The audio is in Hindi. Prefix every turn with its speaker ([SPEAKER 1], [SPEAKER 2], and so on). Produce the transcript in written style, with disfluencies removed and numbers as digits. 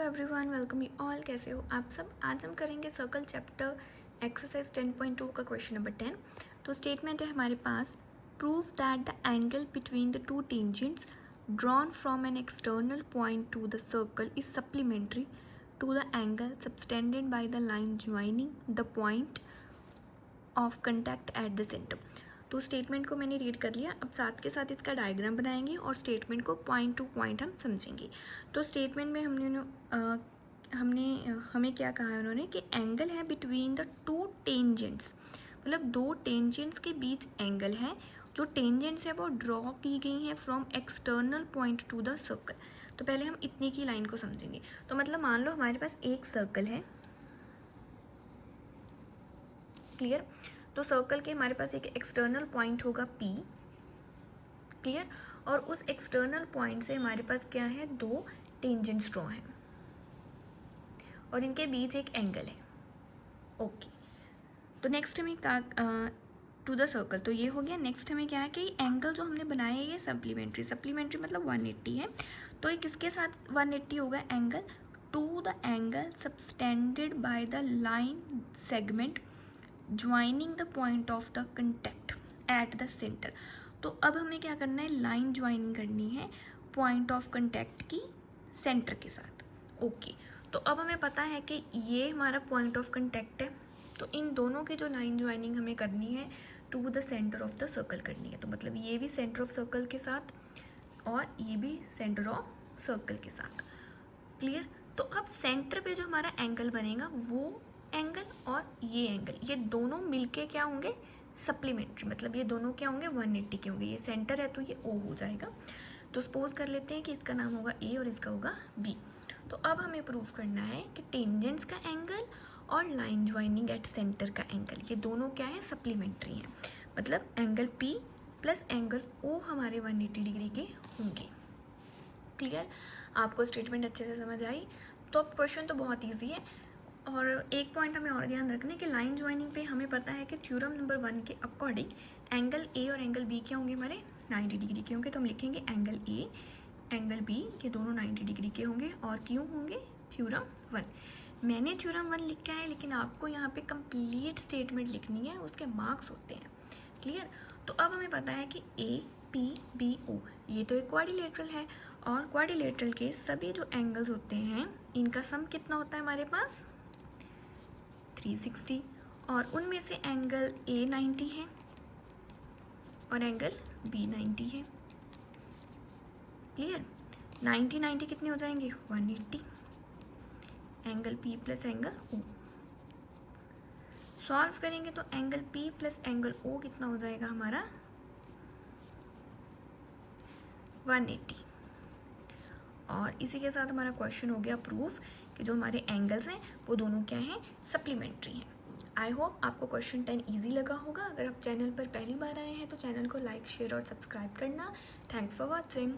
[SPEAKER 1] Everyone, welcome you all. कैसे हो आप सब। आज हम करेंगे सर्कल चैप्टर एक्सरसाइज 10.2 का क्वेश्चन नंबर 10। तो स्टेटमेंट है हमारे पास, prove that the angle between the two tangents drawn from an external point to the circle is supplementary to the angle subtended by the line joining the point of contact at the centre. तो स्टेटमेंट को मैंने रीड कर लिया। अब साथ के साथ इसका डायग्राम बनाएंगे और स्टेटमेंट को पॉइंट टू पॉइंट हम समझेंगे। तो स्टेटमेंट में हमें क्या कहा है उन्होंने कि एंगल है बिटवीन द टू टेंजेंट्स, मतलब दो टेंजेंट्स के बीच एंगल है। जो टेंजेंट्स है वो ड्रॉ की गई हैं from external point to the circle. तो पहले हम इतनी की लाइन को समझेंगे। तो मतलब मान लो हमारे पास एक सर्कल है, क्लियर। तो सर्कल के हमारे पास एक एक्सटर्नल पॉइंट होगा P, क्लियर। और उस एक्सटर्नल पॉइंट से हमारे पास क्या है, दो टेंजेंट्स ड्रॉ हैं और इनके बीच एक एंगल है। ओके, तो नेक्स्ट हमें टू द सर्कल, तो ये हो गया। नेक्स्ट हमें क्या है कि एंगल जो हमने बनाया है ये सप्लीमेंट्री मतलब 180 है। तो ये किसके साथ 180 होगा, angle to the angle subtended by the line segment joining the point of the contact at the centre. तो अब हमें क्या करना है, लाइन ज्वाइनिंग करनी है पॉइंट ऑफ कंटैक्ट की सेंटर के साथ। ओके, तो अब हमें पता है कि ये हमारा पॉइंट ऑफ कंटैक्ट है। तो इन दोनों की जो लाइन ज्वाइनिंग हमें करनी है to the centre of the circle करनी है। तो मतलब ये भी सेंटर ऑफ सर्कल के साथ और ये भी सेंटर ऑफ सर्कल के साथ, क्लियर। तो अब सेंटर पे जो हमारा एंगल बनेगा वो एंगल और ये एंगल, ये दोनों मिलके क्या होंगे, सप्लीमेंट्री, मतलब ये दोनों क्या होंगे, 180 के होंगे। ये सेंटर है तो ये O हो जाएगा। तो सपोज कर लेते हैं कि इसका नाम होगा A और इसका होगा B। तो अब हमें प्रूव करना है कि टेंजेंट्स का एंगल और लाइन ज्वाइनिंग एट सेंटर का एंगल, ये दोनों क्या है, सप्लीमेंट्री हैं। मतलब angle P plus angle O हमारे 180 डिग्री के होंगे, क्लियर। आपको स्टेटमेंट अच्छे से समझ आई। तो अब क्वेश्चन तो बहुत ईजी है। और एक पॉइंट हमें और ध्यान रखना है कि लाइन ज्वाइनिंग पे हमें पता है कि थ्योरम नंबर 1 के अकॉर्डिंग एंगल A और एंगल B क्या होंगे, हमारे 90 डिग्री के होंगे। तो हम लिखेंगे एंगल A एंगल B के दोनों 90 डिग्री के होंगे। और क्यों होंगे, थ्योरम 1। मैंने थ्योरम 1 लिखा है, लेकिन आपको यहाँ पे कंप्लीट स्टेटमेंट लिखनी है, उसके मार्क्स होते हैं, क्लियर। तो अब हमें पता है कि APBO ये तो एक क्वाड्रिलेटरल है और क्वाड्रिलेटरल के सभी जो एंगल्स होते हैं इनका सम कितना होता है हमारे पास, 360। और उनमें से एंगल A 90 है और एंगल B 90 है, क्लियर। 90 कितने हो जाएंगे, 180। Angle P plus angle O solve करेंगे तो angle P plus angle O कितना हो जाएगा हमारा, 180। और इसी के साथ हमारा क्वेश्चन हो गया प्रूफ कि जो हमारे एंगल्स हैं वो दोनों क्या हैं, सप्लीमेंट्री हैं। आई होप आपको क्वेश्चन 10 ईजी लगा होगा। अगर आप चैनल पर पहली बार आए हैं तो चैनल को लाइक, शेयर और सब्सक्राइब करना। Thanks for watching.